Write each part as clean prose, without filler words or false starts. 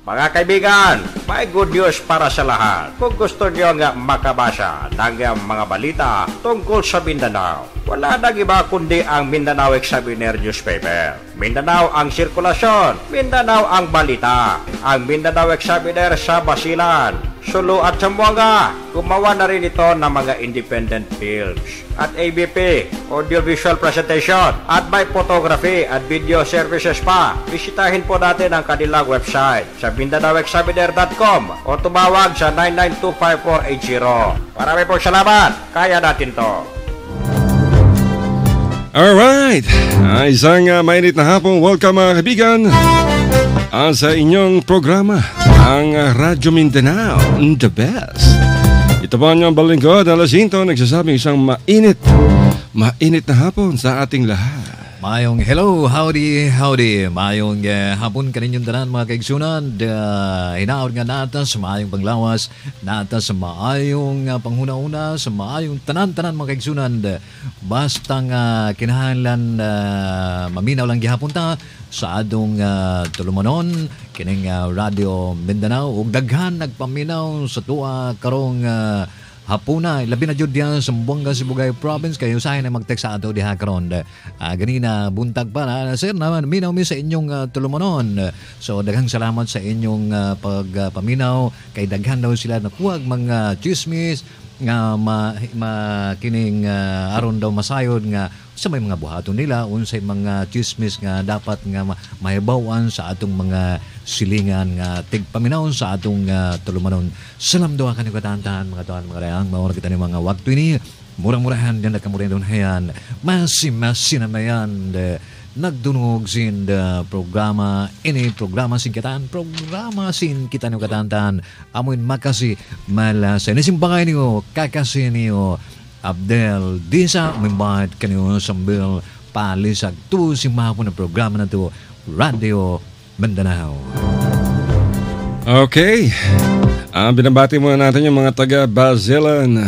Mga kaibigan, may good news para sa lahat. Kung gusto nyo nga makabasa ng mga balita tungkol sa Mindanao, wala nang iba kundi ang Mindanao Examiner newspaper. Mindanao ang sirkulasyon, Mindanao ang balita. Ang Mindanao Examiner sa Basilan, Sulu at Zamboanga. Gumawa na rin ito ng mga independent films at ABP, audiovisual presentation, at may photography at video services pa. Bisitahin po natin ang kanilang website sa MindanaoExaminer.com o tumawag sa 9925480. Marami pong salamat. Kaya natin to. Alright, isang mainit na hapon. Welcome mga kaibigan sa inyong programa, ang Radyo Mindanao, the best. Ito po ang balingkod, alas 5, nagsasabing isang mainit na hapon sa ating lahat. Mayong hello, howdy. Mayong hapon kaninyong tanan mga kaigsunan. Hinaod nga natin sa maayong panglawas, natin sa maayong panghuna-una, sa maayong tanan-tanan mga kaigsunan. Basta nga kinahanglan maminaw lang gihapon ta sa adong tulumanon, kining Radio Mindanao. Ug daghan nagpaminaw sa tuwa karong hapuna, labi na jud diyan sa Zamboanga, Sibugay Province. Kayo usahay na mag-text sa ato diha karon. Ganina buntag pa na sir naman minaw mi sa inyong tulumanon. So daghang salamat sa inyong pagpaminaw. Kay daghan daw sila nakuwag mga chismis nga kining aron daw masayod nga sa may mga buhaton nila, unsay mga chismis nga dapat nga mahibawan sa atong mga silingan nga tigpaminaw sa atong tulumanon. Salam doa kanyo katantahan mga tuan mga rayang, mauna kita ni mga waktu ini murang-murahan din nakamurahan doon hayan masi-masi na mayan nagdunog sin programa ini programa sin kita niyo katantahan amoin makasi malasa nisimbangay niyo kakasi niyo Abdel Disa mimbad kanyo sambil palisag to si mahapon na programa na to Radio Mindanao. Okay, binabati muna natin yung mga taga Basilan,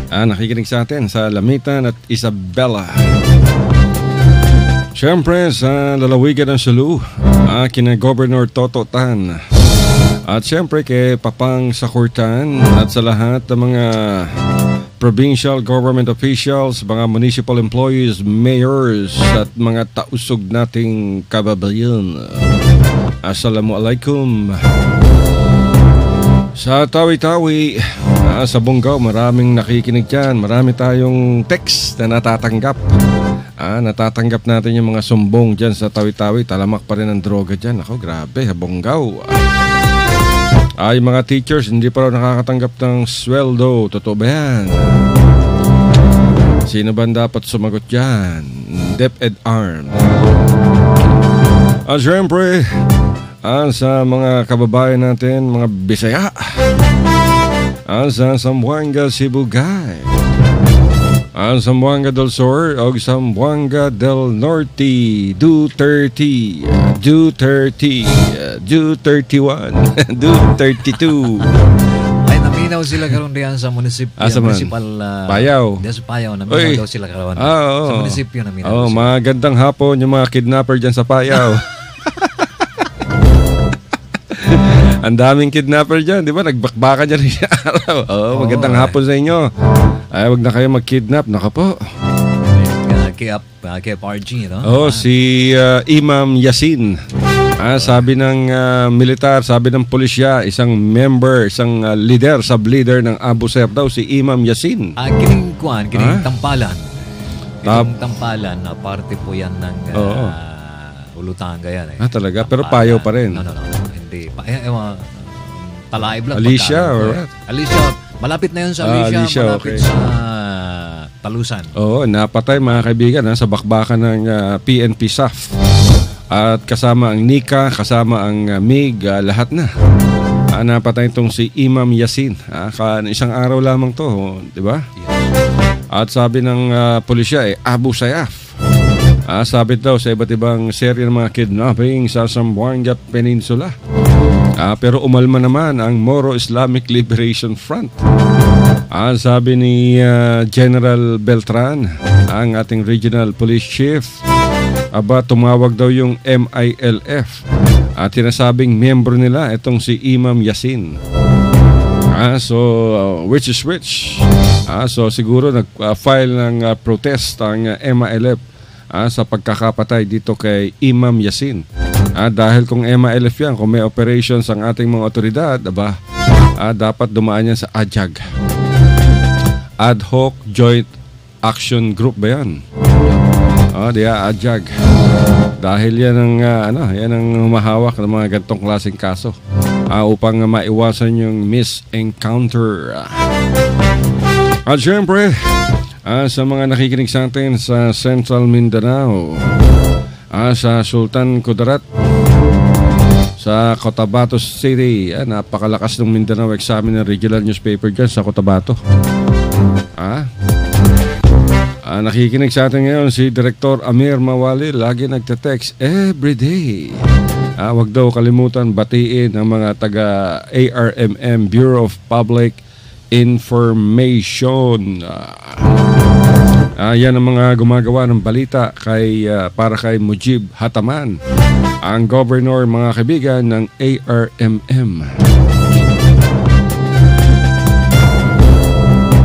nakikinig sa atin sa Lamitan at Isabela. Siyempre sa lalawigan ng Sulu, kina Governor Toto Tan, at siyempre kay Papang Sakurtan, at sa lahat ng mga provincial government officials, mga municipal employees, mayors, at mga tausog nating kababayan. Assalamualaikum. Sa Tawi-Tawi, sa Bungaw, maraming nakikinig dyan. Marami tayong text na natatanggap. Natatanggap natin yung mga sumbong dyan sa Tawi-Tawi. Talamak pa rin ang droga dyan. Ako, grabe, Bungaw. Yung mga teachers hindi pa raw nakakatanggap ng sweldo. Totoo ba yan? Sino ba dapat sumagot dyan? DepEd-Arm. Siyempre, sa mga kababayan natin, mga Bisaya, sa Zamboanga, Sibugay, Zamboanga del Sur o Zamboanga del Norte, Duterte, Du31, Du32. Ay, naminaw sila karon diyan sa municipal Payaw. Diyan sa Payaw, naminaw daw sila karon. Sa munisipyo naminaw. Magandang hapon yung mga kidnapper diyan sa Payaw. Ang daming kidnapper dyan, di ba? Nagbakbaka dyan rin siya araw. Magandang hapon sa inyo. Wag na kayo mag-kidnap. Naka po. Kay PRG, no? Si Imam Yasin. Sabi ng militar, sabi ng pulisya, isang member, isang leader, sub-leader ng Abu Sayyaf daw, si Imam Yasin. Kining tampalan. Kining tampalan, parte po yan ng Ulutanga yan. Talaga? Pero Payaw pa rin. No. Hindi. Talaib lang. Alicia, or what? Alicia. Malapit na yun sa Alicia. Malapit sa Talusan. Napatay mga kaibigan sa bakbakan ng PNP SAF. At kasama ang Nika, kasama ang MIG, lahat na. Napatay itong si Imam Yasin. Isang araw lamang to, di ba? Yes. At sabi ng pulisya, Abu Sayyaf. Sabit daw sa iba't ibang serye ng mga kidnapping sa Zamboanga Peninsula. Pero umalma naman ang Moro Islamic Liberation Front. Sabi ni General Beltran, ang ating regional police chief, tumawag daw yung MILF At sinasabing miyembro nila itong si Imam Yassin. Which is which? So siguro nag-file ng protest ang MILF sa pagkakapatay dito kay Imam Yassin. Dahil kung MILF yan, kung may operations ang ating mga otoridad, dapat dumaan yan sa AJAG. Ad Hoc Joint Action Group ba yan? AJAG. Dahil yan ang humahawak ng mga ganitong klaseng kaso upang maiwasan yung misencounter. At syempre, sa mga nakikinig sa atin sa Central Mindanao, sa Sultan Kudarat, sa Cotabato City, napakalakas ng Mindanao Examiner Regional Newspaper dyan sa Cotabato. Nakikinig sa atin ngayon si Director Amir Mawali, lagi nagte-text everyday. Wag daw kalimutan batiin ang mga taga ARMM, Bureau of Public Information. Yan ang mga gumagawa ng balita para kay Mujib Hataman, ang governor, mga kaibigan ng ARMM.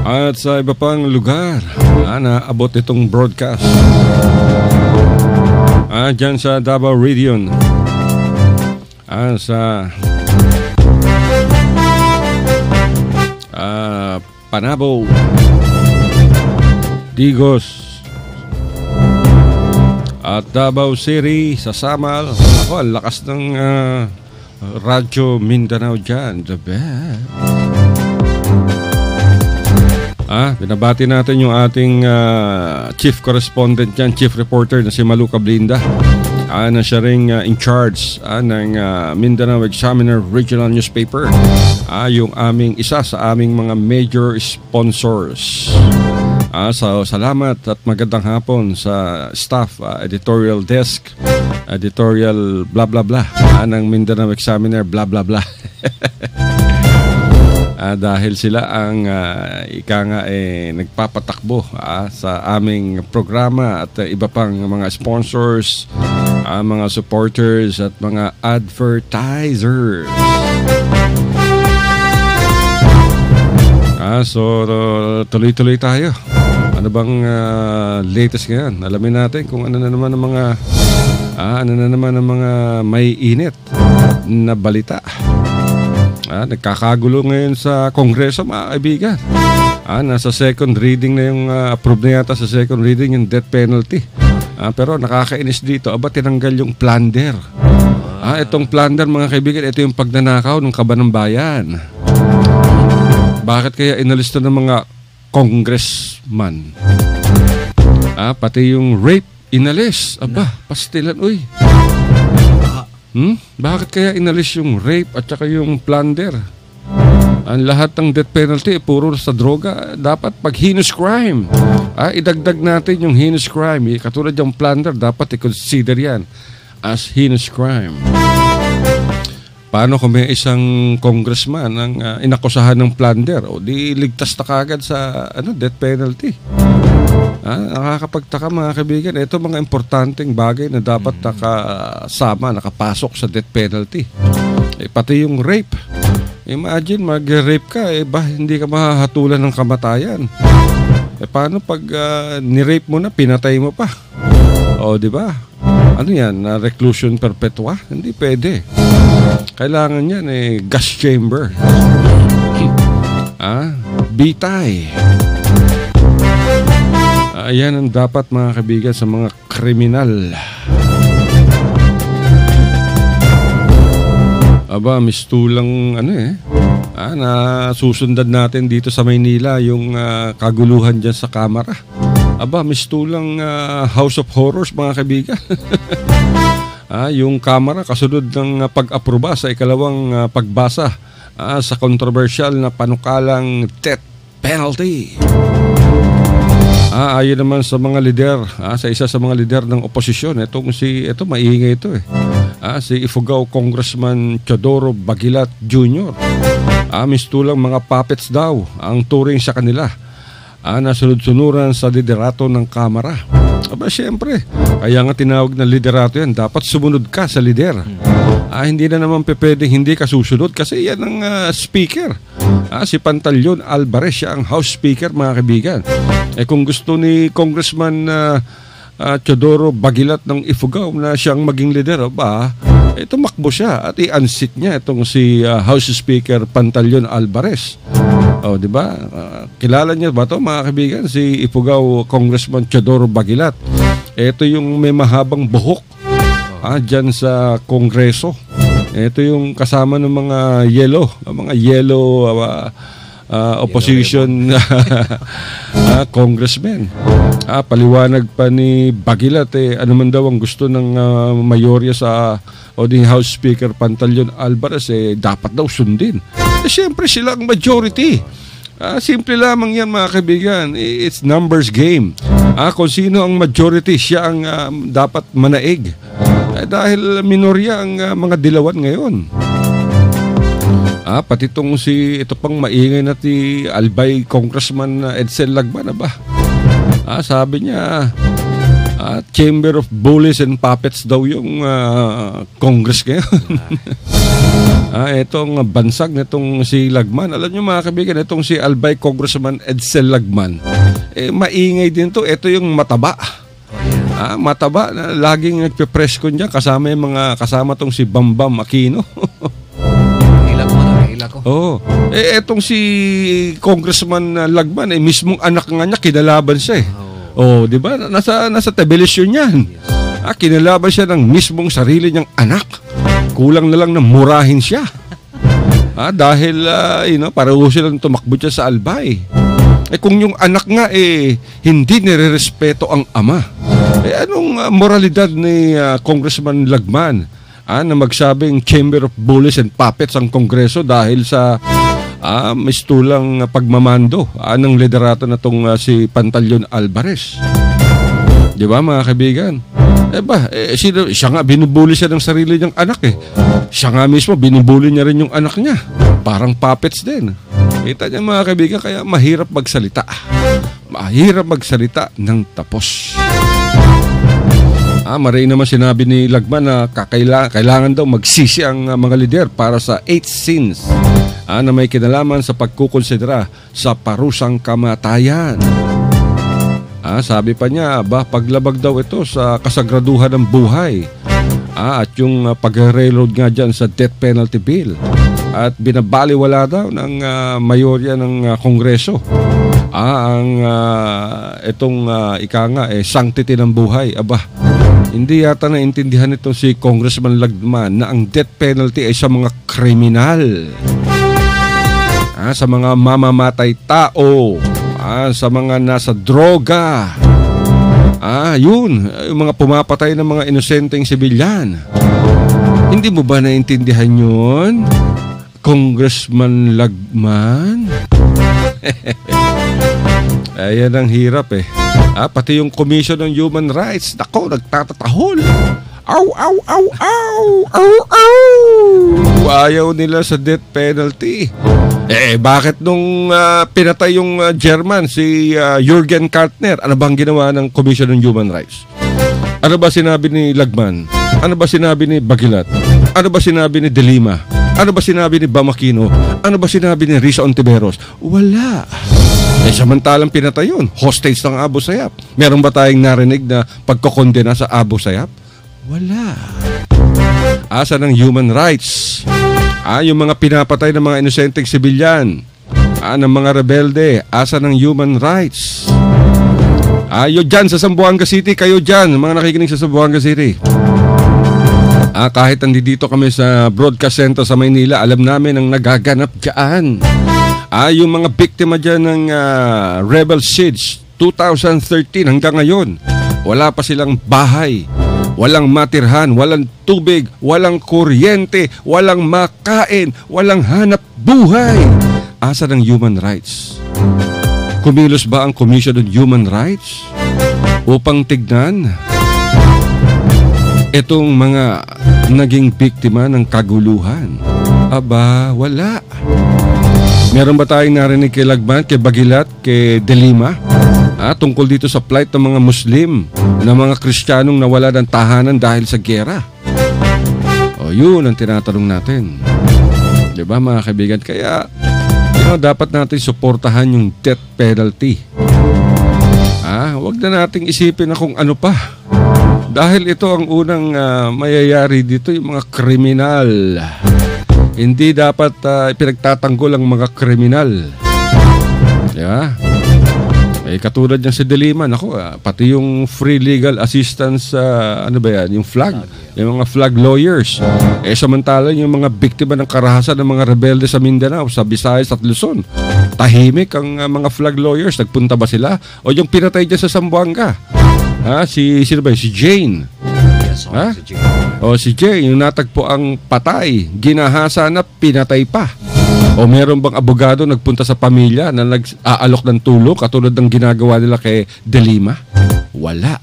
At sa iba pang lugar, naabot itong broadcast. Dyan sa Davao Region, sa Panabo, Digos, at Davao City, sa Samal. Ang lakas ng Radyo Mindanao dyan. The best. Binabati natin yung ating chief correspondent dyan, chief reporter na si Malu Cablinda, na siya ring in charge ng Mindanao Examiner Regional Newspaper, yung isa sa aming mga major sponsors. So salamat at magandang hapon sa staff, editorial desk, editorial blah blah blah ng Mindanao Examiner blah blah blah. Dahil sila ang nagpapatakbo sa aming programa at iba pang mga sponsors, mga supporters at mga advertisers. So tuloy-tuloy tayo. Ano bang latest ngayon? Alamin natin kung ano na naman ang mga may init na balita. Nagkakagulo ngayon sa Kongreso, mga kaibigan. Nasa second reading na yung approve na yata sa second reading yung death penalty. Pero nakakainis dito, tinanggal yung plunder. Itong plunder, mga kaibigan, ito yung pagnanakaw ng kaban ng bayan. Bakit kaya inalis to ng mga congressman? Pati yung rape inalis. Pastilan, uy. Bakit kaya inalis yung rape at saka yung plunder? Ang lahat ng death penalty puro sa droga. Dapat pag heinous crime, idagdag natin yung heinous crime. Katulad yung plunder, dapat i-consider yan as heinous crime. Paano kung may isang congressman ang inakusahan ng plunder? O di ligtas na kagad sa death penalty. Nakakapagtaka, mga kaibigan. Ito mga importanteng bagay na dapat nakapasok sa death penalty. Pati yung rape. Imagine, mag-rape ka, hindi ka mahahatulan ng kamatayan. Paano pag ni-rape mo na, pinatay mo pa? Di ba? Ano yan? Reclusion perpetua? Hindi pwede. Kailangan yan, gas chamber. Bitay. Ayan ang dapat, mga kaibigan, sa mga kriminal. Mistulang nasusundan natin dito sa Maynila yung kaguluhan dyan sa Kamara. Mistulang House of Horrors, mga kaibigan. Yung Kamara kasunod ng pag-aproba sa ikalawang pagbasa sa controversial na panukalang death penalty. Ayon naman sa mga lider, sa isa sa mga lider ng oposisyon, ito maingay ito si Ifugao Congressman Teodoro Bagilat Jr. Mistulang mga puppets daw ang turing sa kanila. Nasunod-sunuran sa liderato ng Kamara. Siyempre, kaya nga tinawag na liderato yan, dapat sumunod ka sa lider. Hindi na naman pwedeng hindi ka susunod kasi yan ang speaker. Si Pantaleon Alvarez, siya ang House Speaker, mga kaibigan. Kung gusto ni Congressman Teodoro Bagilat ng Ifugao na siyang maging leader, tumakbo siya at i-unseat niya itong si House Speaker Pantaleon Alvarez. Di ba? Kilala niya ba ito, mga kaibigan? Si Ifugao Congressman Teodoro Bagilat. Ito yung may mahabang buhok dyan sa Kongreso. Ito yung kasama ng mga yellow opposition congressmen. Paliwanag pa ni Bagilat, ano man daw ang gusto ng mayorya o ni House Speaker Pantaleon Alvarez, dapat daw sundin. Siyempre sila ang majority. Simple lamang yan, mga kaibigan. It's numbers game. Kung sino ang majority, siya ang dapat manaig. Dahil minorya ang mga dilawan ngayon. Pati ito pang maingay na ti Albay Congressman Edsel Lagman, sabi niya, Chamber of Bullies and Puppets daw yung Congress ngayon. Itong bansag nitong si Lagman. Alam niyo, mga kaibigan, itong si Albay Congressman Edsel Lagman, maingay din to. Ito yung mataba. Mataba na laging nagpe-press ko niya kasama tong si Bambam Aquino. Etong si Congressman Lagman, mismong anak nga niya, kinalaban siya di ba? Nasa television yan. Kinalaban siya ng mismong sarili niyang anak. Kulang na lang na murahin siya. Dahil, pareho silang tumakbo siya sa Albay. Kung yung anak nga, hindi nire-respeto ang ama. Anong moralidad ni Congressman Lagman? Na magsabing Chamber of Bullies and Puppets ang Kongreso dahil sa mistulang pagmamando ng liderato na itong si Pantaleon Alvarez. Di ba, mga kaibigan? Siya nga, binubuli siya ng sarili niyang anak Siya nga mismo, binubuli niya rin yung anak niya. Parang puppets din. Kita niya, mga kaibigan, kaya mahirap magsalita. Mahirap magsalita ng tapos. Maray naman sinabi ni Lagman na kailangan daw magsisi ang mga lider para sa 8 sins na may kinalaman sa pagkukonsidera sa parusang kamatayan. Sabi pa niya, paglabag daw ito sa kasagraduhan ng buhay at yung pag-reload nga dyan sa death penalty bill at binabaliwala daw ng mayorya ng Kongreso itong sanctity ng buhay. Hindi yata naintindihan itong si Congressman Lagman na ang death penalty ay sa mga kriminal, sa mga mamamatay tao, sa mga nasa droga, yung mga pumapatay ng mga inosenteng sibilyan. Hindi mo ba naintindihan yun, Congressman Lagman? Ayan ang hirap pati yung Commission on Human Rights, nako, nagtatatahol. Aw, aw, aw, aw, aw, aw. Ayaw nila sa death penalty. Bakit nung pinatay yung German, si Jürgen Kartner, ano bang ginawa ng Commission on Human Rights? Ano ba sinabi ni Lagman? Ano ba sinabi ni Bagilat? Ano ba sinabi ni De Lima? Ano ba sinabi ni Bam Aquino? Ano ba sinabi ni Risa Ontiveros? Wala. Samantalang pinatay yun, hostage ng Abu Sayyaf. Meron ba tayong narinig na pagkokondena sa Abu Sayyaf? Wala. Asa ng human rights? Yung mga pinapatay ng mga inosenteng sibilyan, ng mga rebelde, asa ng human rights? Ayo dyan sa Zamboanga City, kayo dyan, mga nakikinig sa Zamboanga City. Kahit nandito kami sa broadcast center sa Maynila, alam namin ang nagaganap dyan. Yung mga biktima dyan ng Rebel Siege 2013 hanggang ngayon, wala pa silang bahay, walang matirhan, walang tubig, walang kuryente, walang makain, walang hanap buhay. Asa ng human rights? Kumilos ba ang Commission on Human Rights upang tignan itong mga naging biktima ng kaguluhan? Wala. Meron ba tayong narinig kay Lagman, kay Bagilat, kay De Lima? Tungkol dito sa plight ng mga Muslim, ng mga Kristiyanong nawala ng tahanan dahil sa giyera. yun ang tinatanong natin. Diba mga kaibigan? Kaya, dapat natin suportahan yung death penalty. Huwag na nating isipin na kung ano pa. Dahil ito ang unang mayayari dito, yung mga kriminal. Hindi dapat ipinagtatanggol ang mga kriminal. Diba? Katulad niyan si Diliman, pati yung free legal assistance, ano ba yan, yung flag, yung mga flag lawyers. Samantala yung mga biktima ng karahasan ng mga rebelde sa Mindanao, sa Visayas at Luzon, tahimik ang mga flag lawyers. Nagpunta ba sila? O yung pinatay dyan sa Zamboanga, sino ba yun? Si Jane. Yes, si Jane. Si Jane, yung natagpo ang patay, ginahasa na pinatay pa. O meron bang abogado nagpunta sa pamilya na nag-aalok ng tulong katulad ng ginagawa nila kay De Lima? Wala.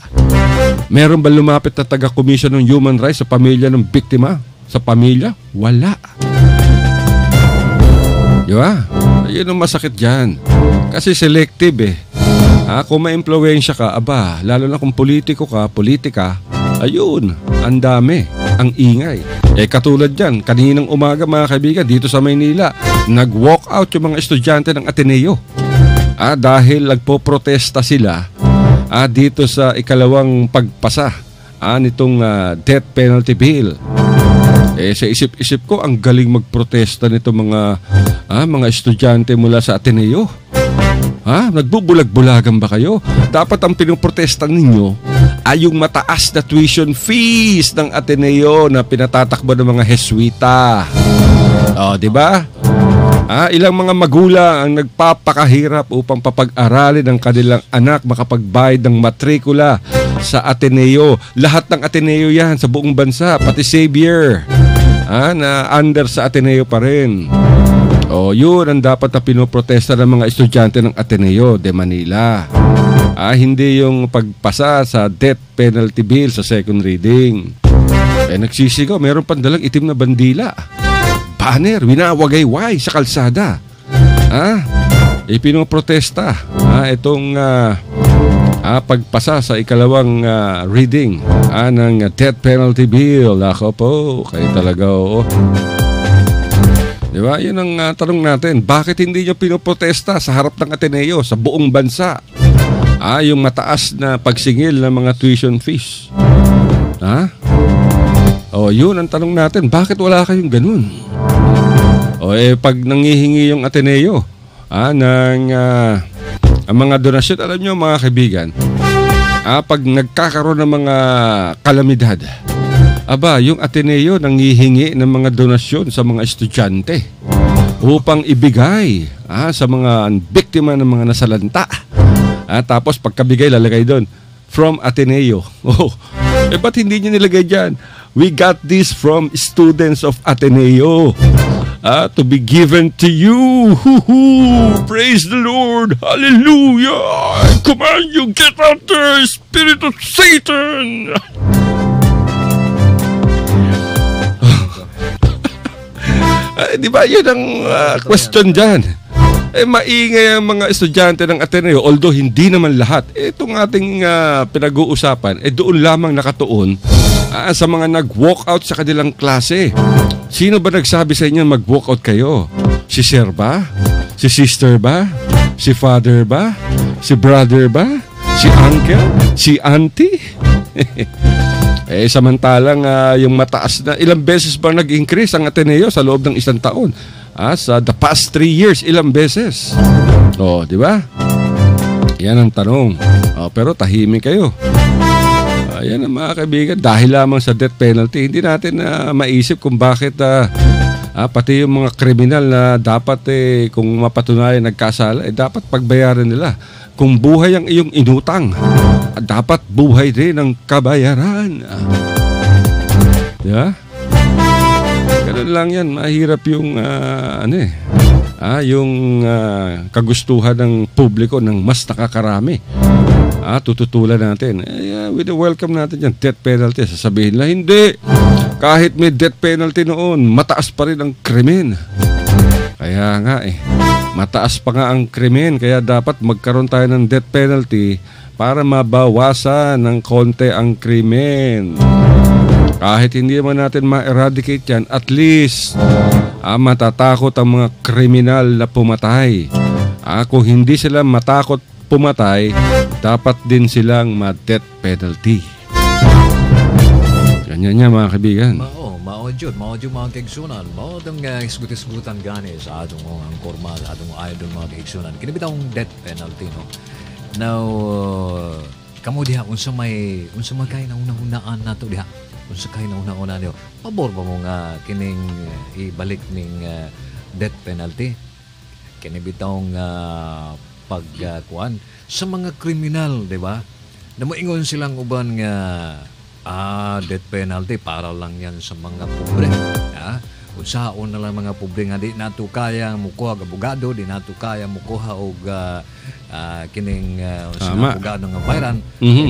Meron ba lumapit na taga-commission ng human rights sa pamilya ng biktima? Sa pamilya? Wala. Diba? Yun ang masakit dyan. Kasi selective Kung ma-impluwensya ka, lalo na kung politiko ka, politika, ayun, ang dami, ang ingay. Katulad dyan, kaninang umaga mga kaibigan, dito sa Maynila, nag-walk out yung mga estudyante ng Ateneo. Dahil nagpo-protesta sila dito sa ikalawang pagpasa nitong death penalty bill. Sa isip-isip ko, ang galing magprotesta nito mga estudyante mula sa Ateneo. Nagbubulag-bulagan ba kayo? Dapat ang pinuprotesta ninyo ay yung mataas na tuition fees ng Ateneo na pinatatakbo ng mga Jesuita. Di ba? Ilang mga magulang ang nagpapakahirap upang papag-aralin ng kanilang anak makapagbayad ng matrikula sa Ateneo. Lahat ng Ateneo yan sa buong bansa, pati Xavier, na under sa Ateneo pa rin. Yun ang dapat na pinoprotesta ng mga estudyante ng Ateneo de Manila. Hindi yung pagpasa sa death penalty bill sa second reading. Nagsisigaw, meron pang dalang itim na bandila. Banner, winawagay-way sa kalsada. Pinoprotesta. Itong pagpasa sa ikalawang reading ng death penalty bill. Ako po, kayo talaga Diba? Yun ang tanong natin. Bakit hindi nyo pinoprotesta sa harap ng Ateneo, sa buong bansa? Yung mataas na pagsingil ng mga tuition fees. Yun ang tanong natin. Bakit wala kayong ganun? Pag nangihingi yung Ateneo ng ang mga donasyon, alam nyo mga kaibigan, pag nagkakaroon ng mga kalamidad, yung Ateneo nangihingi ng mga donasyon sa mga estudyante upang ibigay sa mga biktima ng mga nasalanta. Tapos pagkabigay, lalagay doon, from Ateneo. Ba't hindi nyo nilagay dyan? We got this from students of Ateneo to be given to you. Praise the Lord. Hallelujah. I command you, get out there, spirit of Satan. Di ba yun ang question dyan? Maingay ang mga estudyante ng Ateneo, although hindi naman lahat. Itong ating pinag-uusapan, doon lamang nakatuon sa mga nag-walk out sa kanilang klase. Sino ba nagsabi sa inyo mag-walk out kayo? Si sir ba? Si sister ba? Si father ba? Si brother ba? Si uncle? Si auntie? Samantalang yung mataas na, ilang beses ba nag-increase ang Ateneo sa loob ng isang taon? Sa the past 3 years, ilang beses? Di ba? Yan ang tanong. Pero tahimik kayo. Yan ang mga kaibigan. Dahil lamang sa death penalty, hindi natin maisip kung bakit pati yung mga kriminal na dapat kung mapatunayan nagkasala, dapat pagbayaran nila. Kung buhay ang iyong inutang, dapat buhay din ang kabayaran. Diba? Ganun lang yan. Mahirap yung yung kagustuhan ng publiko ng mas nakakarami. Tututulan natin. Welcome natin yan. Death penalty. Sasabihin na hindi. Kahit may death penalty noon, mataas pa rin ang krimen. Kaya nga mataas pa nga ang krimen. Kaya dapat magkaroon tayo ng death penalty para mabawasan ng konti ang krimen. Kahit hindi naman natin ma-eradicate yan, at least matatakot ang mga kriminal na pumatay. Kung hindi sila matakot pumatay, dapat din silang ma-death penalty. Ganyan niya mga kaibigan. Mao jud mga kaigsunan. Mao itong isgut-isgutan gani sa atong ang formal, atong idol mga kaigsunan. Kinibitang death penalty, no? Now, kamo diha unsa kay na una-unaan nato diha. Unsa kay na una-una niyo. Pabor ba mo nga kining ibalik ning death penalty? Kini bitong pagkuan sa mga kriminal, di ba? Na moingon silang uban nga death penalty para lang yan sa mga pobre. Unsaon na lang mga pobre nga di nato kaya mukuha og abogado, di nato kaya mukuha og kining abogado nga bayaran.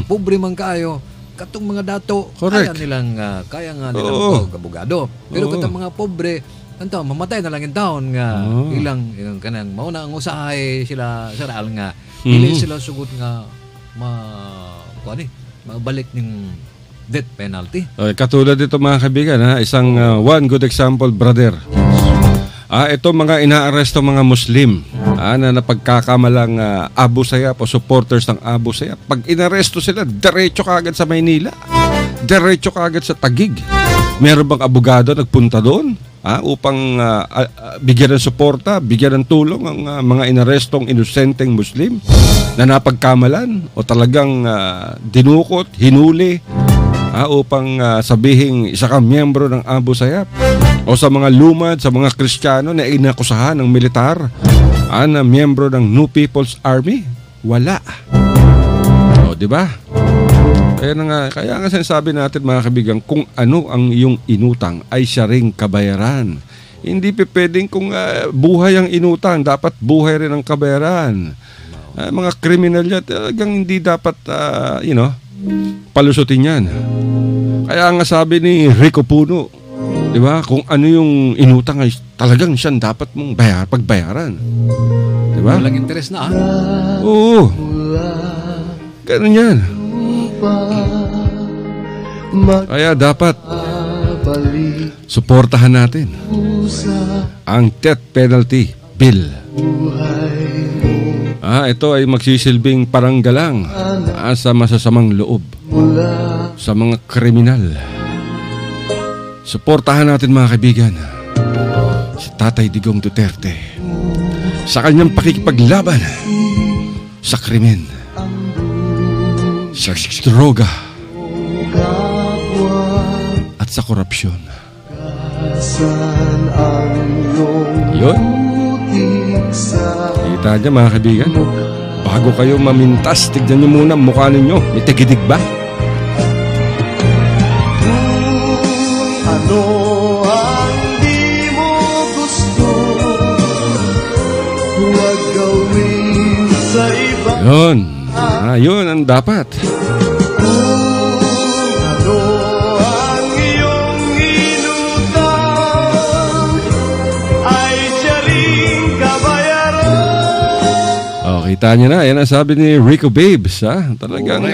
Pobre man kayo katong mga dato. Correct. Kaya nga nilang og abogado. Pero katong mga pobre anto mamatay na lang in taon nga ilang kanang mao na ang usahay sila saral nga dili sila sugod nga mabalik ning death penalty. Okay, katulad dito mga kaibigan, isang one good example, brother. Ito mga inaaresto mga Muslim na napagkakamalang Abu Sayyaf o supporters ng Abu Sayyaf. Pag inaresto sila, diretso kaagad sa Maynila. Diretso kaagad sa Taguig. Meron bang abogado nagpunta doon upang bigyan ng suporta, bigyan ng tulong ang mga inarestong inosenteng Muslim na napagkamalan o talagang dinukot, hinuli upang sabihing isa kang miyembro ng Abu Sayyaf o sa mga lumad, sa mga Kristiyano na inakusahan ng militar na miyembro ng New People's Army? Wala. O, di ba? Kaya nga sinasabi natin mga kaibigan, kung ano ang iyong inutang ay siya ring kabayaran. Hindi pwedeng kung buhay ang inutang, dapat buhay rin ang kabayaran. Mga kriminal yan, talagang hindi dapat, palusutin yan. Kaya nga sabi ni Rico Puno, di ba, kung ano yung inutang ay talagang siyan dapat mong pagbayaran. Di ba? Walang interes na Oo. Ganun yan. Kaya dapat suportahan natin ang death penalty bill. Ito ay magsisilbing paranggalang sa masasamang loob sa mga kriminal. Suportahan natin mga kaibigan si Tatay Digong Duterte sa kanyang pakikipaglaban sa krimen, sa droga at sa korupsyon. Yun. Kita niya mga kaibigan, bago kayo mamintas, tignan niyo muna mukha ninyo. May tigidig ba? Ano ang di mo gusto? Huwag gawin sa iba. Yun. Yun ang dapat. Ano ang iyong inutang ay siya ring kabayaran. Kita niyo na. Yan ang sabi ni Rico Babes. Talagang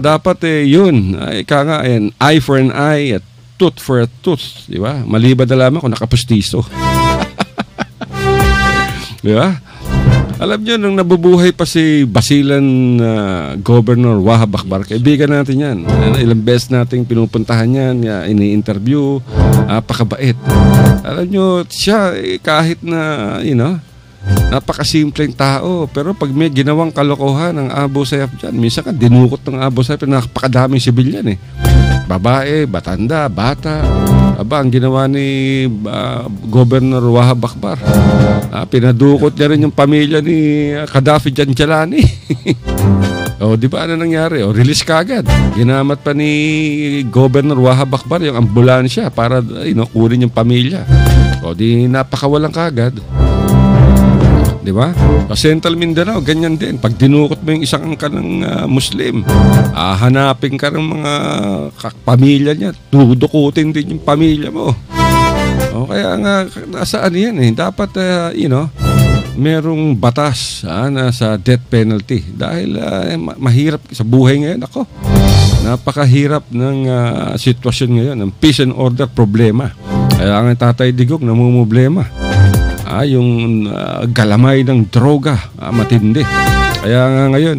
dapat yun. Ika nga, eye for an eye at tooth for a tooth. Di ba? Maliban na lamang kung nakapustiso. Di ba? Alam niyo, nung nabubuhay pa si Basilan Governor Wahab Akbar, kaibigan natin yan. Ilang beses nating pinupuntahan yan, ini-interview, pakabait. Alam niyo, siya kahit na, napakasimpleng tao. Pero pag may ginawang kalokohan ng Abu Sayyaf dyan, minsan ka dinukot ng Abu Sayyaf, napakadaming sibilyan babae, batanda, bata. Ang ginawa ni Governor Wahab Akbar, pinadukot niya rin yung pamilya ni Gaddafi Janjalani. Di ba ano nangyari? Release kagad. Ginamat pa ni Governor Wahab Akbar yung ambulansya para kunin yung pamilya. Di napakawalang kagad. Di ba? Sa Central Mindanao, ganyan din. Pag dinukot mo yung isang kanang Muslim, hanapin ka ng mga pamilya niya, dudukutin din yung pamilya mo. Kaya nga, nasaan yan Dapat, merong batas na sa death penalty. Dahil mahirap sa buhay ngayon. Napakahirap ng sitwasyon ngayon, ng peace and order problema. Kaya ang Tatay Digong namumblema. Yung galamay ng droga, matindi. Kaya nga ngayon,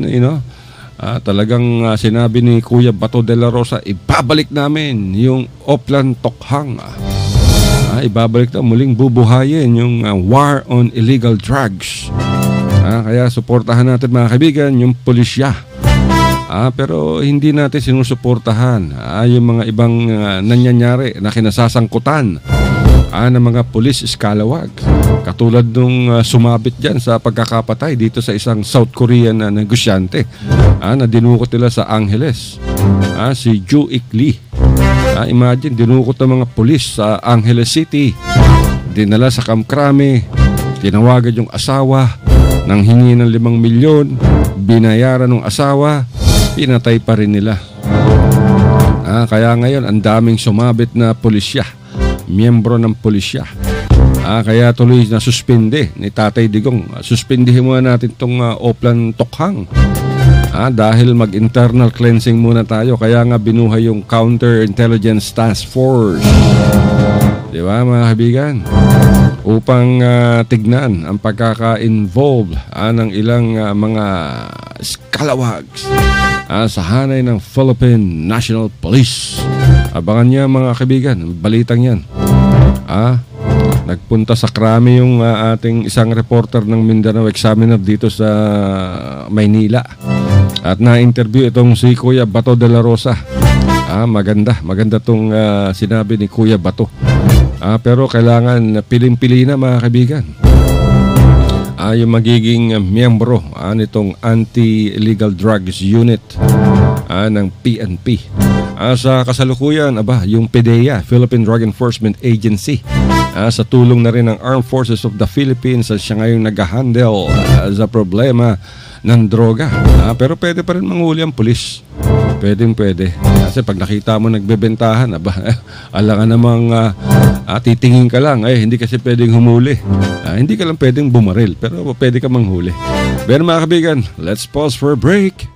talagang sinabi ni Kuya Bato de la Rosa, ibabalik namin yung Oplan Tokhang. Ibabalik na muling bubuhayin yung war on illegal drugs. Kaya suportahan natin mga kaibigan yung pulisya. Pero hindi natin sinusuportahan yung mga ibang nangyayari na kinasasangkutan ng mga pulis iskalawag. Katulad nung sumabit dyan sa pagkakapatay dito sa isang South Korean na negosyante na dinukot nila sa Angeles. Si Ju Ik Lee. Imagine, dinukot ng mga pulis sa Angeles City. Dinala sa Kamkrame. Tinawagan yung asawa. Nang hingi ng 5 milyon. Binayaran ng asawa. Pinatay pa rin nila. Kaya ngayon, ang daming sumabit na pulisya. Miyembro ng pulisya. Kaya tuloy na suspende ni Tatay Digong. Suspendihin muna natin itong Oplan Tokhang. Dahil mag-internal cleansing muna tayo. Kaya nga binuhay yung Counterintelligence Task Force. Di ba mga kaibigan? Upang tignan ang pagkaka-involve ng ilang mga scalawags sa hanay ng Philippine National Police. Abangan niya mga kaibigan, balitang yan. Nagpunta sa Krami yung ating isang reporter ng Mindanao Examiner dito sa Maynila. At na-interview itong si Kuya Bato de la Rosa. Maganda tong sinabi ni Kuya Bato. Pero kailangan piling-pili na mga kaibigan. Yung magiging miyembro nitong Anti-Illegal Drugs Unit ng PNP. Sa kasalukuyan, yung PDEA, Philippine Drug Enforcement Agency, sa tulong na rin ng Armed Forces of the Philippines, siya ngayon nag-handle sa problema ng droga. Pero pwede pa rin manghuli ang pulis. Pwede. Kasi pag nakita mo nagbebentahan, alangan namang titingin ka lang. Hindi kasi pwedeng humuli. Hindi ka lang pwedeng bumaril, pero pwede ka manghuli. Pero mga kaibigan, let's pause for a break.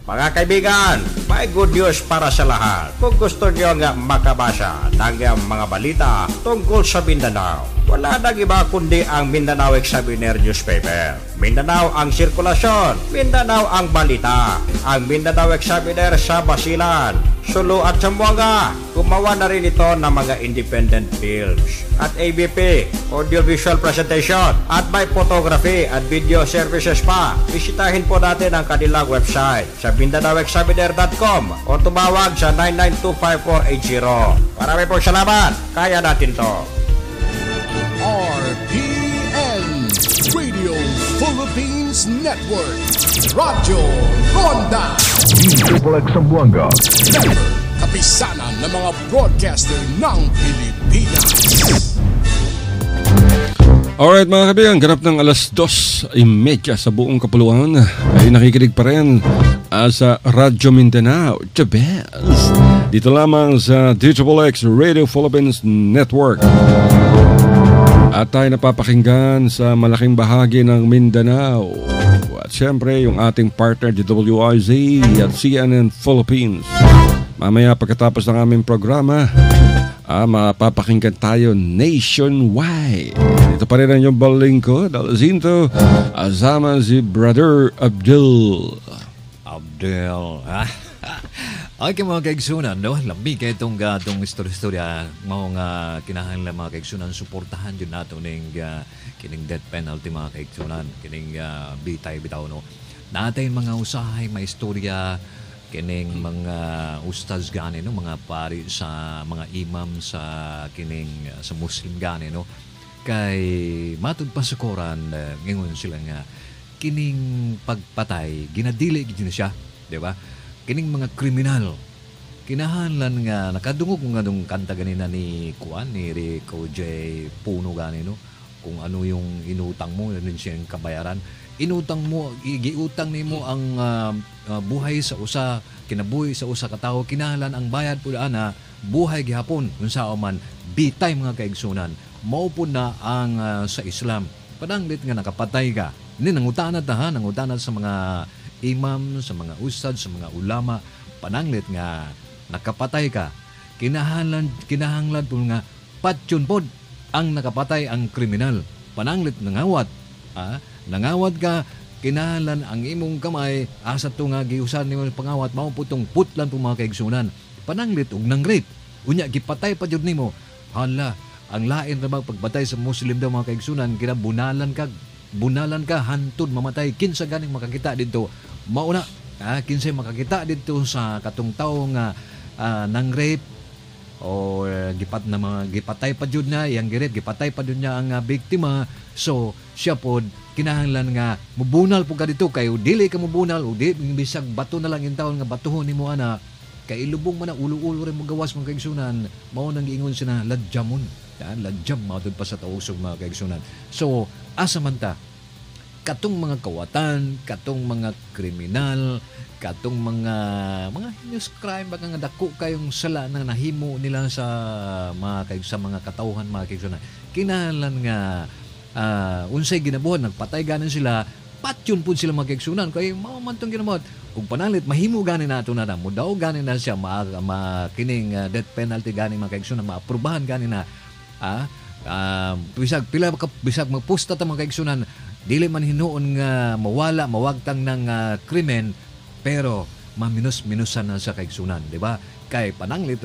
Mga kaibigan, may good news para sa lahat. Kung gusto nyo nga makabasa ng mga balita tungkol sa Mindanao, wala nang iba kundi ang Mindanao Examiner newspaper. Mindanao ang sirkulasyon, Mindanao ang balita. Ang Mindanao Examiner sa Basilan, Sulu at Zamboanga. Gumawa na rin ito ng mga independent films at ABP, audiovisual presentation, at may photography at video services pa. Bisitahin po natin ang kanilang website sa MindanaoExaminer.com o tumawag sa 9925480. Marami pong salamat. Kaya natin to. RPN Radio Philippines Network. Radyo Ronda. Triple X Zamboanga. Kapisanan ng mga broadcaster ng Pilipinas. Alright mga kaibigan, ganap ng 2:30 sa buong kapuluan ay nakikinig pa rin sa Radyo Mindanao, the best. Dito lamang sa Triple X Radio Philippines Network. At tayo napapakinggan sa malaking bahagi ng Mindanao. At syempre yung ating partner DWIZ at CNN Philippines. Mamaya pagkatapos ng aming programa, mapapakinggan tayo nationwide. Ito pa rin ang yung balingkod, Alzinto, asama si Brother Abdel. Okay mga kaigsunan, no? Lamig kayo itong istorya-istorya mga kinahanglan mga kaigsunan, suportahan yun nato ng kining death penalty mga kaigsunan, kining bitay bitaw, no? Natin mga usahay, may istorya, kining mga ustaz gani, no? Mga pari sa mga imam sa kining sa Muslim gani, no? Kay matud pa sa Quran, ngayon sila nga kining pagpatay, ginadili gid siya, di ba? Kining mga kriminal kinahanglan nga nakadungog nga dong kanta ganina ni Kuan ni Rico J Puno gani, no? Kung ano yung inutang mo, ano siyang kabayaran. Inutang mo, giutang nimo ang buhay sa usa, kinabuhi sa usa ka tawo, kinahanglan ang bayad pud ana buhay gihapon unsa man bitay mga kaigsunan. Mao pud na ang sa Islam. Padanglit nga nakapatay ka. Ni nangutana ta ha, nangutana sa mga imam, sa mga ustad, sa mga ulama, pananglit nga nakapatay ka, kinahanglan po nga patyon pod ang nakapatay ang kriminal. Pananglit nangawat, nangawat ka, kinahanglan ang imong kamay asa to nga giusan nimo pangawat mao putong putlan po mga kaigsunan. Pananglit og nang rape, unya gipatay pa jud nimo. Hala, ang lain ra pagpatay sa Muslim daw mga kaigsunan, kinabunalan ka hantod mamatay. Kinsa ganing makakita dito mao na kinsay makakita dito sa katong tawo nga nang rape o gipatay pa jud na yang girip, gipatay pa jud niya ang biktima. So siya pod kinahanglan nga mubunal po ka dito, kay dili ka mubunal o di bisag bato na lang yung taon nga batuhon nimo ana, kay ilubong man na ulo-ulo rin mo gawas mga kaigsunan. Mao nang giingon sina ladjamon, ladjam matud pa sa tausog mga kaigsunan. So asa man ta katong mga kawatan, katong mga kriminal, katong mga heinous crime, baka nga dako kayong sala na nahimo nila sa mga katawhan mga kaigsunan. Kinahanglan nga unsay ginabuhat, nagpatay ganin sila, patyon po sila mga kaigsunan, kay mao man tong ginabuhat ug panalit mahimo ganin nato na mo daw ganin na siya kining death penalty ganin mga kaigsunan, maaprubahan ganin na bisag magpusta ta mga kaigsunan, dili man hinuon nga mawagtang ng krimen, pero maminus-minusan na sa kaigsunan, di ba? Kay pananglit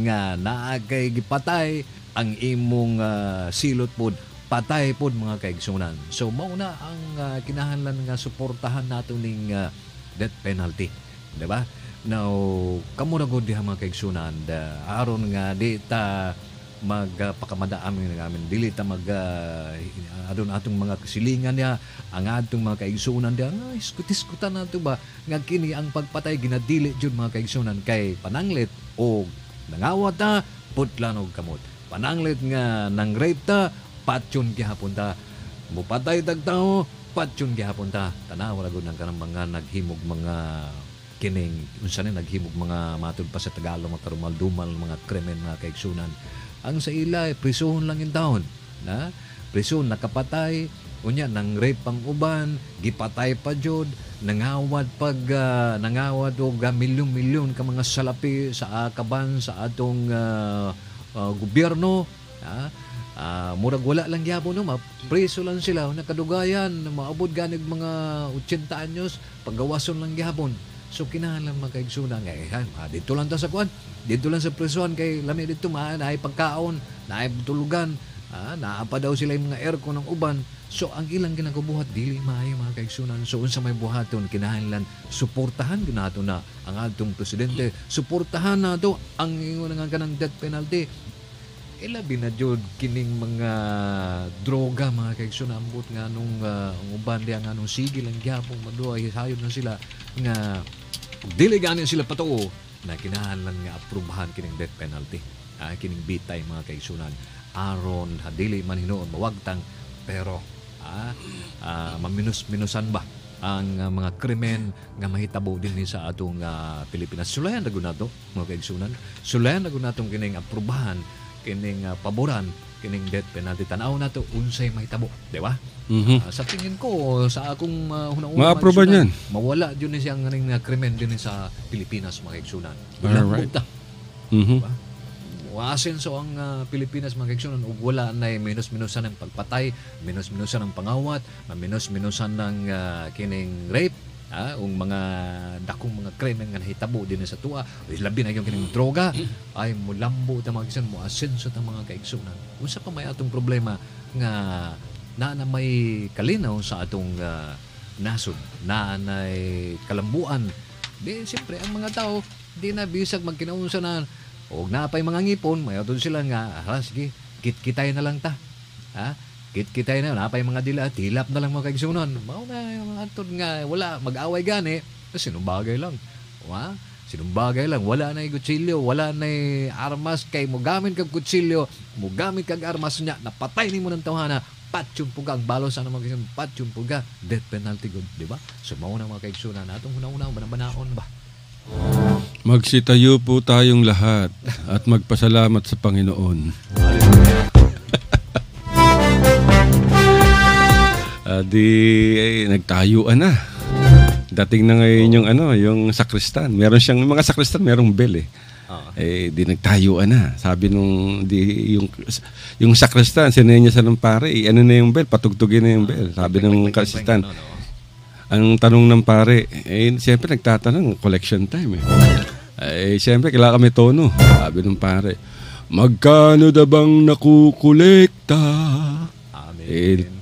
nga naa kay gipatay ang imong silot pod, patay pod mga kaigsunan. So mao na ang kinahanglan nga suportahan nato ning death penalty, di ba? Now kamo ra gud diha mga kaigsunan, aron nga di ta magpakamada amin dili ta adon atong mga kasilingan niya, ang atong mga kaigsunan diya nga iskutan nato ba nga kini ang pagpatay ginadili jud mga kaigsunan, kay pananglit o nangawat ta putlan og kamot, pananglit nga nang rape ta patyon gihapon ta, mupatay tag tao patyon gihapon ta. Tanaw ra gud nang kanang mga naghimog mga kining unsa ni naghimog mga matud pa sa Tagalog mga karumal-dumal mga krimen mga kaigsunan. Ang sa ila prisuhon lang in taon na prison nakapatay unya nang rape pang uban, gipatay pa jud, nangawad og milyon-milyon ka mga salapi sa kaban sa atong gobyerno. Murag wala lang gyapon no, mapreso lang sila nakadugayan, maabot ganig mga 80 anyos, paggawason lang gyapon. So kinahanglan makaigsunan nga dito lang ta sa kuan, dito lang sa prison, kay lami dito naay pagkaon, naay tulugan, naa pa daw sila yung mga aircon ng uban. So ang ilang ginagabuhat dili maayo mga kaigsunan. So unsa may buhaton, kinahanglan suportahan ginato na ang atong presidente, suportahan nato ang ingon nga kanang death penalty. Ilabi na jud kining mga droga mga kaigsunan, ambot nga nung uban diya nga nung sige lang gyapon maduay sayod na sila nga dili ganin sila patuo na kinahanglan nga aprubahan kining death penalty, kining bitay mga kaigsunan, aron dili man hinuon mawagtang, pero maminus-minusan ba ang mga krimen nga mahitabo din sa atong Pilipinas. Sulayan na nato mga kaigsunan, sulayan na natong kining aprubahan, kining paboran kining death penalty. Tanaw nato unsay mahitabo, di ba? Sa tingin ko, sa akong hunahuna ma-aproba niyan, mawala yun ni siyang krimen din sa Pilipinas mga kaigsunan. Alright. Diba? Waasenso ang Pilipinas mga kaigsunan, ug wala na minus-minusan ng pagpatay, minus-minusan ng pangawat, minus-minusan ng kining rape, ung mga dakong mga krimen nga nahitabo din sa tuwa, labi na yung kining droga, ay mulambo ta mga kaigsunan, mo asenso ta mga kaigsunan. Unsa pa may atong problema nga na may kalinaw sa atong nasod, na nay kalambuan. Di siyempre ang mga tao di na bisag magkinaunsa na og napay mga ngipon, mayon sila nga sige kit-kitay na lang ta. Kit-kitay na napay mga dilap na lang mga kaigsunan. Mao na yung atod nga wala mag-away gani, sinumbagay lang. Sinumbagay lang, wala na kutsilyo, wala na armas, kay mo gamit kag kutsilyo, mo gamit kag armas nya, napatay nimo ng tawhana, patyon po ka ang balos ano mga kaigsunan, patyon po ka, death penalty good, di ba? So mao na mga kaigsunan natong hunahuna banabanaon ba. Magsitayo po tayong lahat at magpasalamat sa Panginoon. Nagtayuan na. dating na ngayon yung yung sakristan. Meron siyang mga sakristan, merong bell eh. Di nagtayuan na. Sabi yung sakristan, sinenya sa ng pare, ano na yung bell, patugtugin na yung bell. Sabi ng sakristan. Ang tanong ng pare, siyempre nagtatanong, collection time siyempre kailangan kami tono. Sabi ng pare, magkano da bang nakukolekta?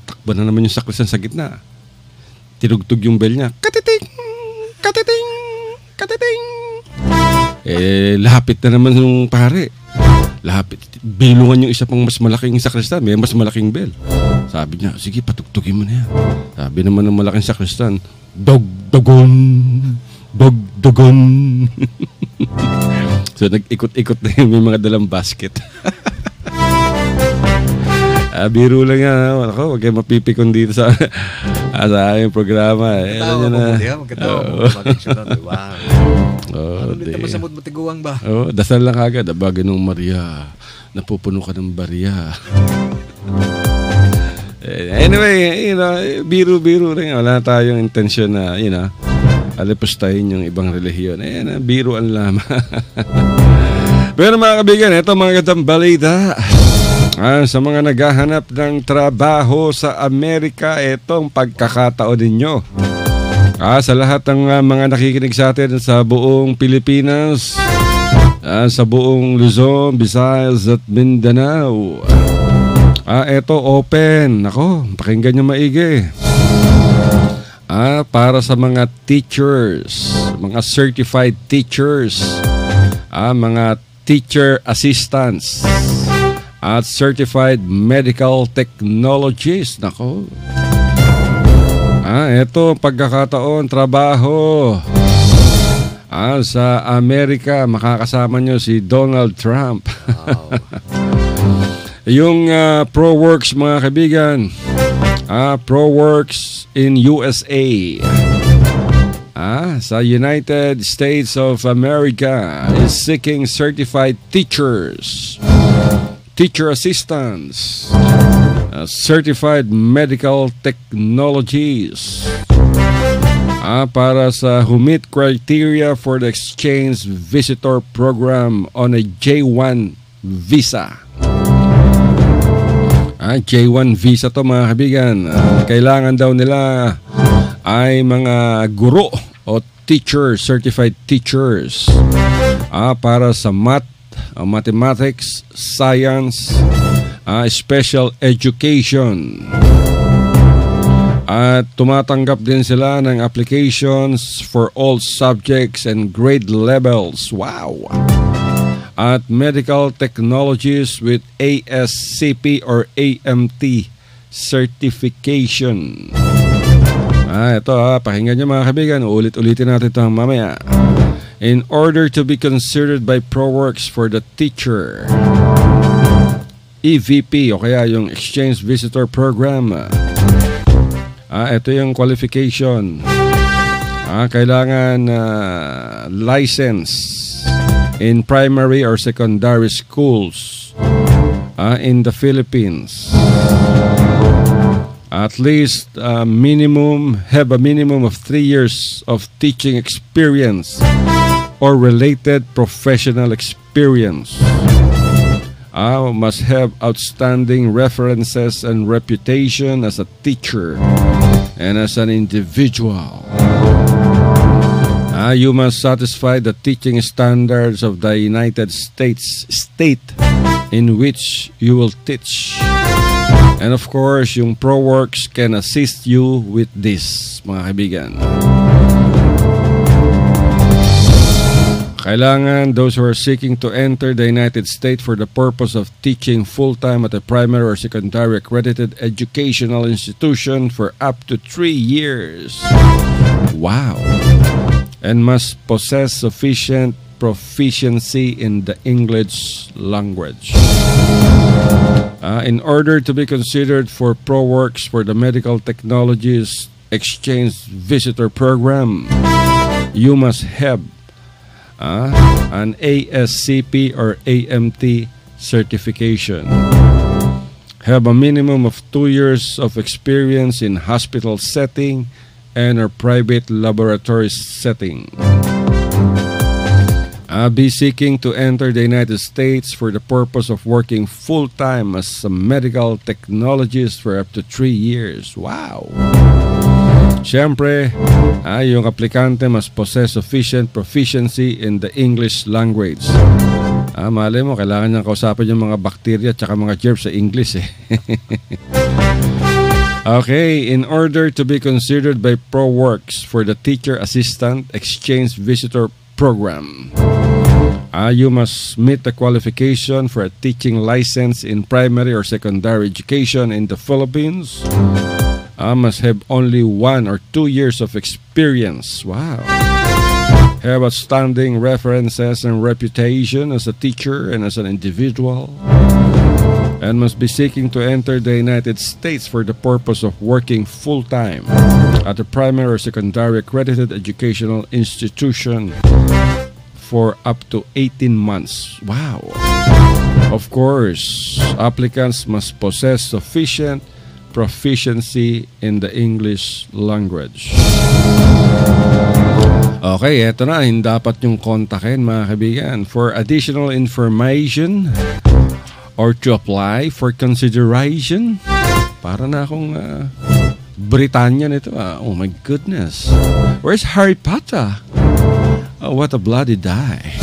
Takbo na naman yung sakristan sa gitna. Tinugtog yung bell niya. Katiting! Katiting! Katiting! Lapit na naman yung pare. Lapit. Bilungan yung isa pang mas malaking sakristan. May mas malaking bell. Sabi niya, sige, patugtugin mo na yan. Sabi naman ng malaking sakristan, dog-dogon! Dog-dogon! So, nag-ikot-ikot na yung may mga dalang basket. Biro lang yan. Ako, huwag kayo mapipikon dito sa aming programa. Magkatawa mo mo, magkatawa mo. Wow. Ano dito masamot matiguang ba? Dasal lang agad. Abagay ng Maria. Napupuno ka ng barya. Anyway, biro-biro rin. Wala tayong intensyon na, alipustahin yung ibang relihiyon. Biruan lamang. Pero mga kaibigan, ito mga gandang balita. Sa mga naghahanap ng trabaho sa Amerika, itong pagkakataon ninyo. Sa lahat ng mga nakikinig sa atin sa buong Pilipinas, sa buong Luzon, Visayas at Mindanao. Ito open. Ako, pakinggan nyo maigi. Para sa mga teachers, mga certified teachers, mga teacher assistants, at certified medical technologists. Nako. Ito pagkakataon, trabaho. Sa Amerika, makakasama nyo si Donald Trump. Wow. Yung ProWorks, mga kaibigan. ProWorks in USA. Sa United States of America is seeking certified teachers, teacher assistants, certified medical technologies para sa who meet criteria for the exchange visitor program on a J1 visa. J1 visa to mga kaibigan. Kailangan daw nila ay mga guro o teacher, certified teachers para sa mathematics, science, special education. At tumatanggap din sila ng applications for all subjects and grade levels. Wow! At medical technologies with ASCP or AMT certification. Ito pakinggan nyo mga kaibigan. Ulit-ulitin natin ito mamaya. In order to be considered by ProWorks for the teacher EVP o kaya yung Exchange Visitor Program, ito yung qualification. Kailangan license in primary or secondary schools in the Philippines. At least have a minimum of 3 years of teaching experience or related professional experience. Must have outstanding references and reputation as a teacher and as an individual. You must satisfy the teaching standards of the United States state in which you will teach. And of course, yung ProWorks can assist you with this, mga kaibigan. Kailangan those who are seeking to enter the United States for the purpose of teaching full-time at a primary or secondary accredited educational institution for up to 3 years. Wow! And must possess sufficient proficiency in the English language. In order to be considered for ProWorks for the Medical Technologies Exchange Visitor Program, you must have an ASCP or AMT certification, have a minimum of 2 years of experience in hospital setting and or private laboratory setting. Be seeking to enter the United States for the purpose of working full-time as a medical technologist for up to 3 years. Wow! Siyempre, yung aplikante must possess sufficient proficiency in the English language. Malay mo, kailangan niyang kausapin yung mga bakterya at mga germs sa English eh. Okay, in order to be considered by ProWorks for the Teacher Assistant Exchange Visitor Program, you must meet the qualification for a teaching license in primary or secondary education in the Philippines. Must have only 1 or 2 years of experience. Wow. Have outstanding references and reputation as a teacher and as an individual. And must be seeking to enter the United States for the purpose of working full-time at a primary or secondary accredited educational institution for up to 18 months. Wow. Of course, applicants must possess sufficient proficiency in the English language. Okay, eto na. Dapat yung kontakin, mga kaibigan. For additional information or to apply for consideration. Para na akong Britannia nito. Oh my goodness. Where's Harry Potter? Oh, what a bloody die.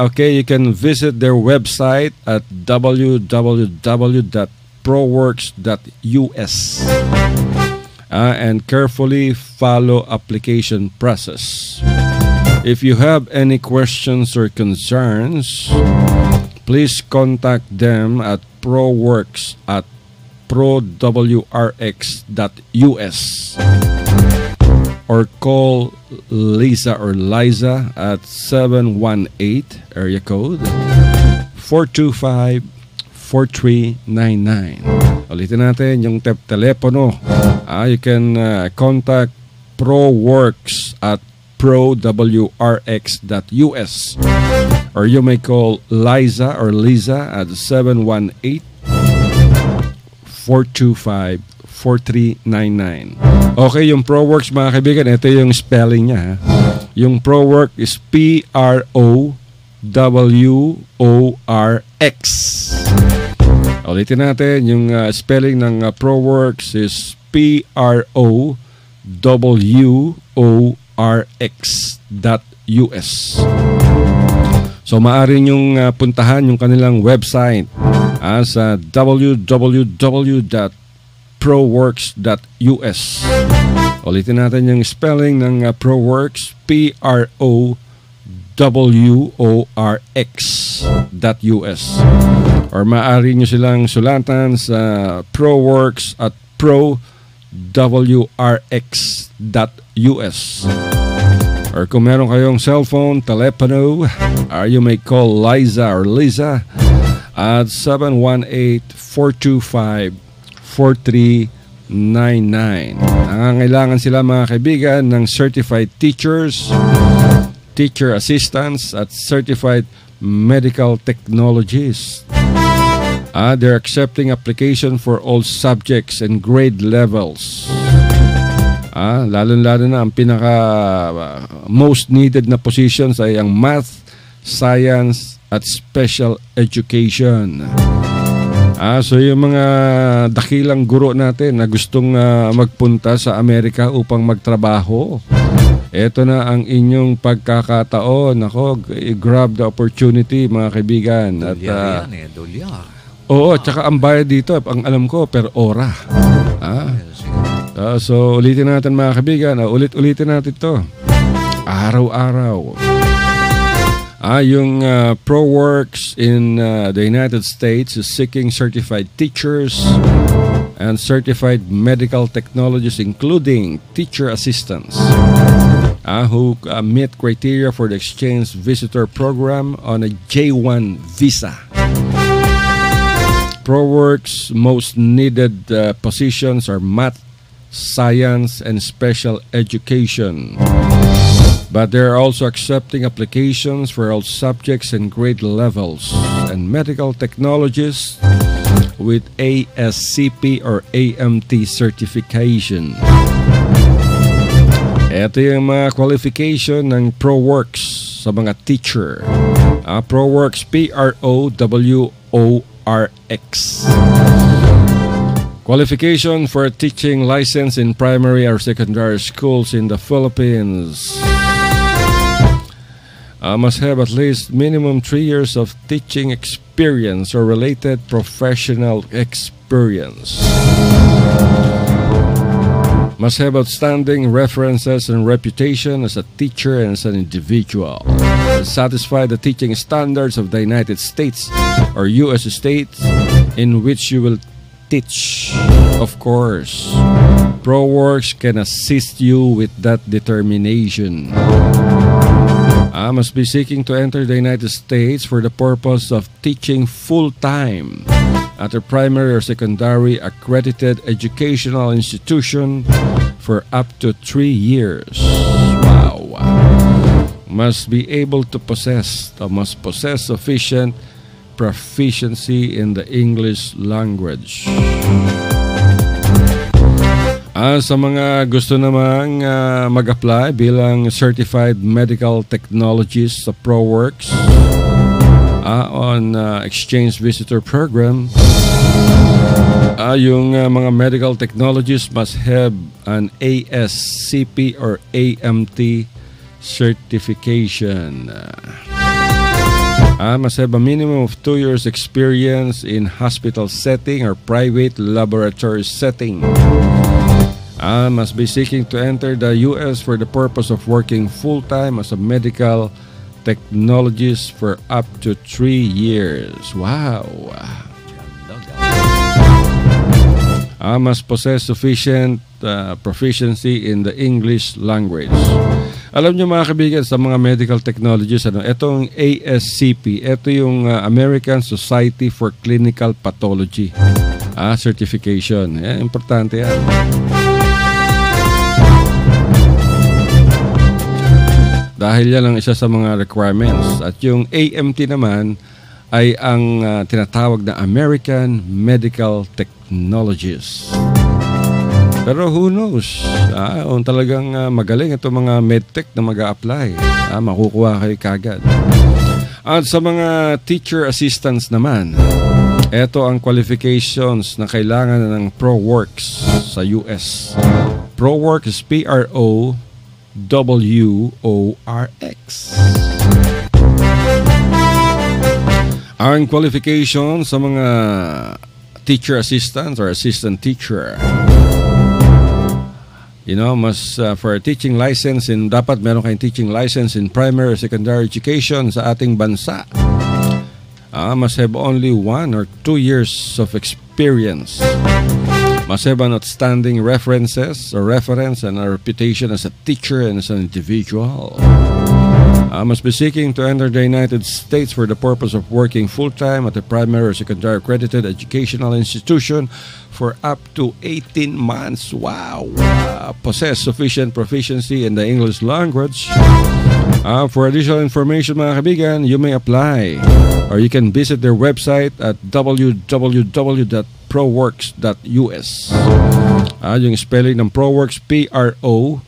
Okay, you can visit their website at www.proworks.us and carefully follow application process. If you have any questions or concerns, please contact them at ProWorks at prowrx.us or call Lisa or Liza at 718 area code 425-4399. Ulitin natin yung telepono. You can contact ProWorks at prowrx.us or you may call Liza or Lisa at 718-425-4399. Okay, yung ProWorks, mga kaibigan, ito yung spelling niya. Yung ProWorks is PROWORX. Ulitin natin, yung spelling ng ProWorks is PROWORX.us. So maaari nyong puntahan yung kanilang website sa www.proworks.us. Ulitin natin yung spelling ng ProWorks, PROWORX.us. Or maaari nyo silang sulatan sa ProWorks at prowrx.us. Or kung meron kayong cellphone, telepono, you may call Liza or Lisa at 718-425-4399. Nangangailangan sila, mga kaibigan, ng certified teachers, teacher assistants at certified medical technologists. They're accepting application for all subjects and grade levels. Lalo-lalo na ang pinaka most needed na positions ay ang math, science at special education. So yung mga dakilang guro natin na gustong magpunta sa Amerika upang magtrabaho, eto na ang inyong pagkakataon. Grab the opportunity, mga kaibigan. Dolyar yan dolyar. Oo, tsaka ang bayad dito, ang alam ko, per ora. So ulitin natin, mga kaibigan. Ulitin natin to araw-araw. Yung ProWorks in the United States is seeking certified teachers and certified medical technologists, including teacher assistants, who meet criteria for the exchange visitor program on a J1 visa. ProWorks' most needed positions are math, science, and special education. But they're also accepting applications for all subjects and grade levels. And medical technologists with ASCP or AMT certification. Ito yung mga qualification ng ProWorks sa mga teacher. ProWorks, PROWORX. Qualification for a teaching license in primary or secondary schools in the Philippines. Must have at least minimum 3 years of teaching experience or related professional experience. Must have outstanding references and reputation as a teacher and as an individual. Satisfy the teaching standards of the United States or U.S. states in which you will teach. Of course, ProWorks can assist you with that determination. Must be seeking to enter the United States for the purpose of teaching full-time at a primary or secondary accredited educational institution for up to 3 years. Wow. Must be able to possess sufficient proficiency in the English language. Sa mga gusto namang mag-apply bilang Certified Medical Technologist sa ProWorks on Exchange Visitor Program, yung mga medical technologists must have an ASCP or AMT certification. Must have a minimum of 2 years experience in hospital setting or private laboratory setting. Must be seeking to enter the U.S. for the purpose of working full-time as a medical technologist for up to 3 years. Wow! Must possess sufficient proficiency in the English language. Alam nyo mga kaibigan, sa mga medical technologies, itong ASCP, ito yung American Society for Clinical Pathology certification. Importante yan. Dahil yan ang isa sa mga requirements. At yung AMT naman ay ang tinatawag na American Medical Technologies. Pero who knows? Kung talagang magaling itong mga medtech na mag-a-apply, makukuha kayo kagad. At sa mga teacher assistants naman, ito ang qualifications na kailangan ng ProWorks sa US. ProWorks is PROWORX. Ang qualification sa mga teacher assistants or assistant teacher, must for a teaching license dapat meron kayong teaching license in primary or secondary education sa ating bansa. Must have only 1 or 2 years of experience. Must have an outstanding references or reference and a reputation as a teacher and as an individual. Must be seeking to enter the United States for the purpose of working full-time at a primary or secondary accredited educational institution for up to 18 months. Wow! Possess sufficient proficiency in the English language. For additional information mga kaibigan, you may apply or you can visit their website at www.proworks.us. Yung spelling ng ProWorks, PROWORX.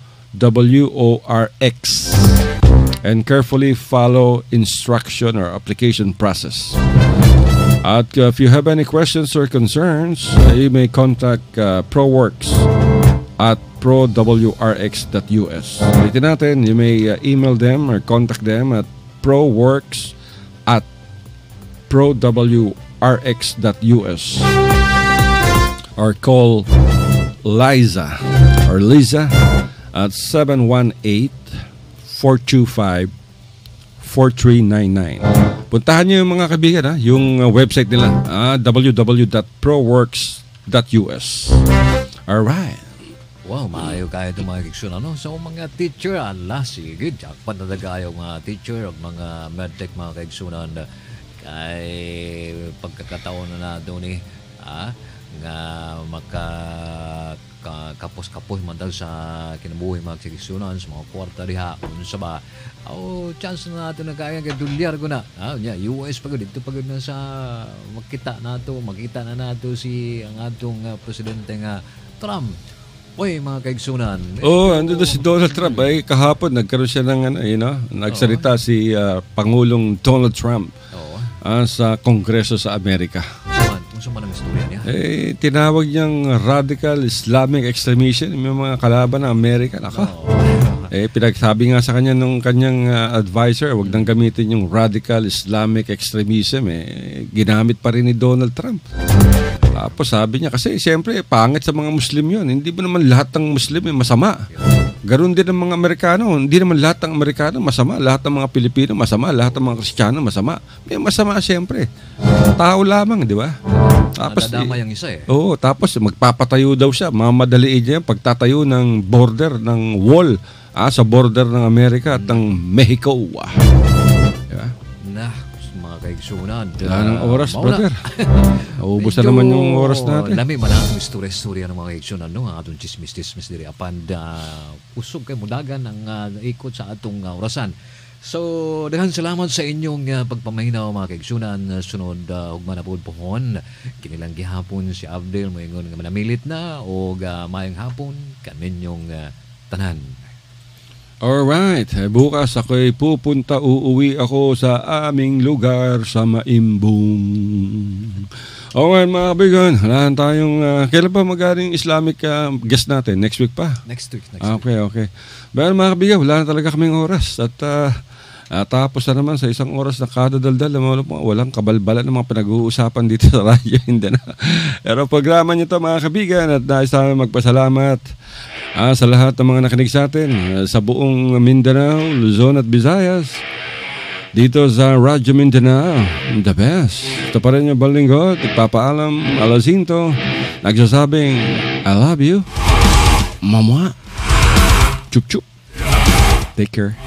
And carefully follow instruction or application process. At if you have any questions or concerns, you may contact ProWorks at prowrx.us. Ulitin natin, you may email them or contact them at ProWorks at prowrx.us or call Liza at 718-425-4399. Puntahan nyo yung mga kaibigan, yung website nila, www.proworks.us. Alright. Wow, maayo kayo itong mga kiksyon. So, mga teacher, sige, jackpot na tayo mga teacher, mga medtech, mga kaigsunan, kay pagkakataon na doon nga kapos-kapos man daw sa kinabuhi mga kaigsunan sa mga kwarta diha unsa ba chance na nato na kaya dolyar ko na US pagod dito pagod na sa makita na nato si ang atong presidente nga Trump. Oy, mga kaigsunan. Andun si Donald Trump. Ay, kahapon, nagkaroon siya ng, nagsalita si Pangulong Donald Trump sa Kongreso sa Amerika. Kung man ang istorya niya? Tinawag niyang radical Islamic extremism, yung mga kalaban ng Amerika. Pinagsabi nga sa kanya nung kanyang advisor, wag nang gamitin yung radical Islamic extremism. Ginamit pa rin ni Donald Trump. Tapos sabi niya, kasi siyempre, pangit sa mga Muslim yun. Hindi ba naman lahat ng Muslim masama? Ganon din ng mga Amerikano. Hindi naman lahat ng Amerikano masama. Lahat ng mga Pilipino masama. Lahat ng mga Kristiyano masama. May masama siyempre. Tao lamang, di ba? Tapos, nadadama yung isa tapos magpapatayo daw siya. Mamadaliin niya pagtatayo ng border, ng wall sa border ng Amerika at ng Mexico. Diba? Mga kaigsunan. Wala ng oras, brother. Naubos na naman yung oras natin. Lami man ang istorya ng mga kaigsunan. Ang atong chismis diri apan usog kay mudagan ang ikot sa atong orasan. So, daghang salamat sa inyong pagpamahinaw mga kaigsunan. Sunod hugman na po pohon. Kinilang gihapon si Abdel moingon nga manamilit na o mayang hapon kaninyong tanan. Alright, bukas ako'y uuwi ako sa aming lugar sa Maimbong. Okay mga kaibigan, wala tayong, kailan pa magaling Islamic guest natin? Next week pa? Next week. Okay. Pero mga kaibigan, wala na talaga kaming oras at tapos na naman sa isang oras na kadadaldal, walang kabalbalan ng mga pinag-uusapan dito sa radyo. Hindi na. Pero programa nyo ito mga kaibigan at nais namin magpasalamat sa lahat ng mga nakinig sa atin sa buong Mindanao, Luzon at Visayas. Dito sa Radyo Mindanao, the best. Ito pa rin yung Balinggot, nagpapaalam, Alasinto, nagsasabing, I love you, Mama. Chup chup. Take care.